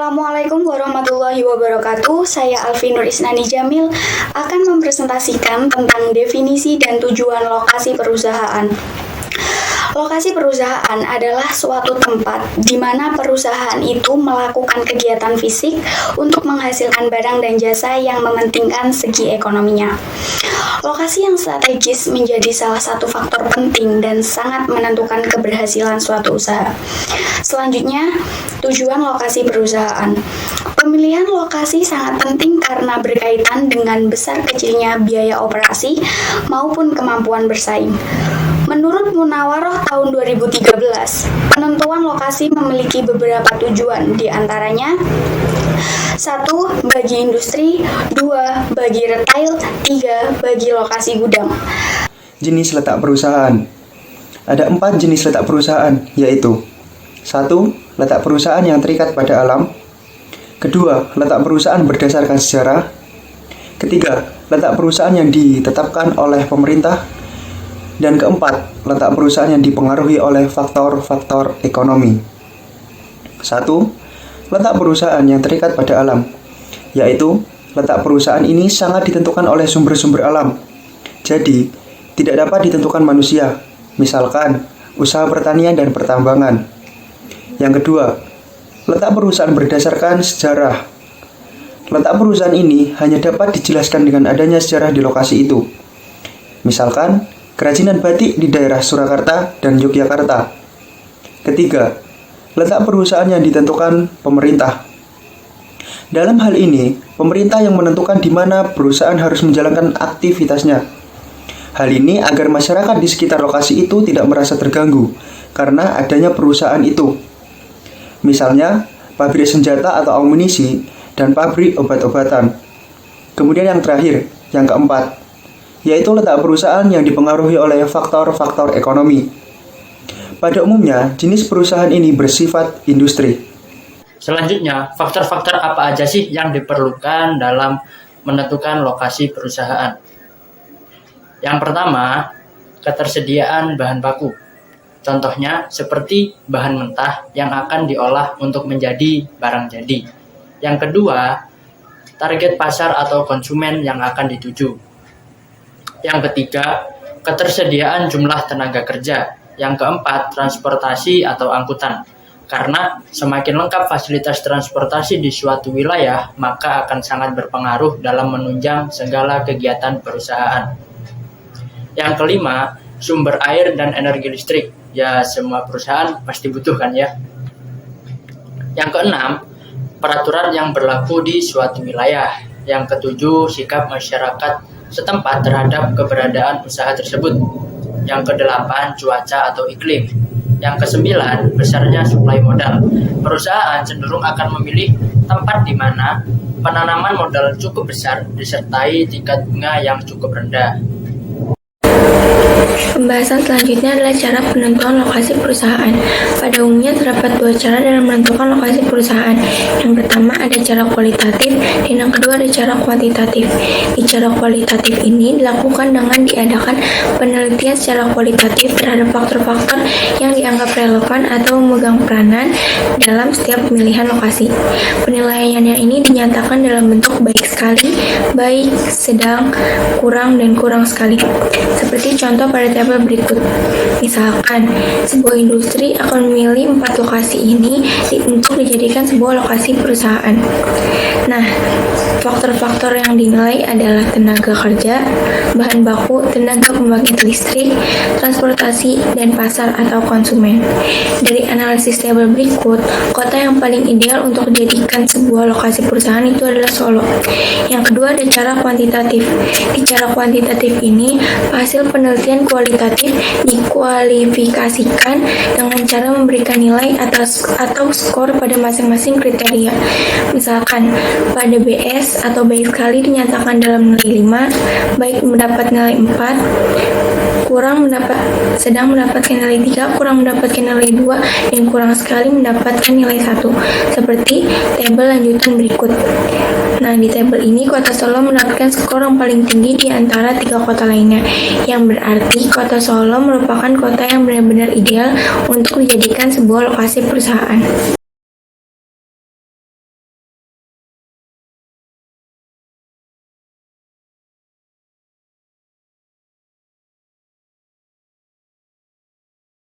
Assalamualaikum warahmatullahi wabarakatuh. Saya Alfi Nur Isnani Jamil akan mempresentasikan tentang definisi dan tujuan lokasi perusahaan. Lokasi perusahaan adalah suatu tempat di mana perusahaan itu melakukan kegiatan fisik untuk menghasilkan barang dan jasa yang mementingkan segi ekonominya. Lokasi yang strategis menjadi salah satu faktor penting dan sangat menentukan keberhasilan suatu usaha. Selanjutnya, tujuan lokasi perusahaan. Pemilihan lokasi sangat penting karena berkaitan dengan besar kecilnya biaya operasi maupun kemampuan bersaing. Menurut Munawaroh tahun 2013, penentuan lokasi memiliki beberapa tujuan, di antaranya 1. Bagi industri, 2. Bagi retail, 3. Bagi lokasi gudang. Jenis letak perusahaan. Ada 4 jenis letak perusahaan, yaitu 1. Letak perusahaan yang terikat pada alam. 2. Letak perusahaan berdasarkan sejarah. 3. Letak perusahaan yang ditetapkan oleh pemerintah. Dan 4. Letak perusahaan yang dipengaruhi oleh faktor-faktor ekonomi. 1. Letak perusahaan yang terikat pada alam, yaitu letak perusahaan ini sangat ditentukan oleh sumber-sumber alam. Jadi, tidak dapat ditentukan manusia, misalkan usaha pertanian dan pertambangan. Yang kedua, letak perusahaan berdasarkan sejarah. Letak perusahaan ini hanya dapat dijelaskan dengan adanya sejarah di lokasi itu. Misalkan, kerajinan batik di daerah Surakarta dan Yogyakarta. Ketiga, letak perusahaan yang ditentukan pemerintah. Dalam hal ini, pemerintah yang menentukan di mana perusahaan harus menjalankan aktivitasnya. Hal ini agar masyarakat di sekitar lokasi itu tidak merasa terganggu karena adanya perusahaan itu. Misalnya, pabrik senjata atau amunisi dan pabrik obat-obatan. Kemudian yang terakhir, yang keempat, yaitu letak perusahaan yang dipengaruhi oleh faktor-faktor ekonomi. Pada umumnya, jenis perusahaan ini bersifat industri. Selanjutnya, faktor-faktor apa aja sih yang diperlukan dalam menentukan lokasi perusahaan? Yang pertama, ketersediaan bahan baku. Contohnya seperti bahan mentah yang akan diolah untuk menjadi barang jadi. Yang kedua, target pasar atau konsumen yang akan dituju. Yang ketiga, ketersediaan jumlah tenaga kerja. Yang keempat, transportasi atau angkutan. Karena semakin lengkap fasilitas transportasi di suatu wilayah, maka akan sangat berpengaruh dalam menunjang segala kegiatan perusahaan. Yang kelima, sumber air dan energi listrik. Ya, semua perusahaan pasti butuh kan ya. Yang keenam, peraturan yang berlaku di suatu wilayah. Yang ketujuh, sikap masyarakat setempat terhadap keberadaan usaha tersebut. Yang kedelapan, cuaca atau iklim. Yang kesembilan, besarnya suplai modal. Perusahaan cenderung akan memilih tempat di mana penanaman modal cukup besar disertai tingkat bunga yang cukup rendah. Pembahasan selanjutnya adalah cara penentuan lokasi perusahaan. Pada umumnya terdapat 2 cara dalam menentukan lokasi perusahaan. Yang pertama ada cara kualitatif dan yang kedua ada cara kuantitatif. Di cara kualitatif ini dilakukan dengan diadakan penelitian secara kualitatif terhadap faktor-faktor yang dianggap relevan atau memegang peranan dalam setiap pemilihan lokasi. Penilaian ini dinyatakan dalam bentuk baik sekali, baik, sedang, kurang, dan kurang sekali. Seperti contoh pada tabel berikut. Misalkan, sebuah industri akan memilih 4 lokasi ini untuk dijadikan sebuah lokasi perusahaan. Nah, faktor-faktor yang dinilai adalah tenaga kerja, bahan baku, tenaga pembangkit listrik, transportasi, dan pasar atau konsumen. Dari analisis tabel berikut, kota yang paling ideal untuk dijadikan sebuah lokasi perusahaan itu adalah Solo. Yang kedua ada cara kuantitatif. Di cara kuantitatif ini, hasil penelitian kualitatif dikualifikasikan dengan cara memberikan nilai atau skor pada masing-masing kriteria. Misalkan, pada BS atau baik sekali dinyatakan dalam nilai 5, baik mendapat nilai 4, sedang mendapatkan nilai 3, kurang mendapatkan nilai 2, dan kurang sekali mendapatkan nilai 1. Seperti tabel lanjutan berikut. Nah, di tabel ini kota Solo mendapatkan skor yang paling tinggi di antara 3 kota lainnya, yang berarti kota Solo merupakan kota yang benar-benar ideal untuk dijadikan sebuah lokasi perusahaan.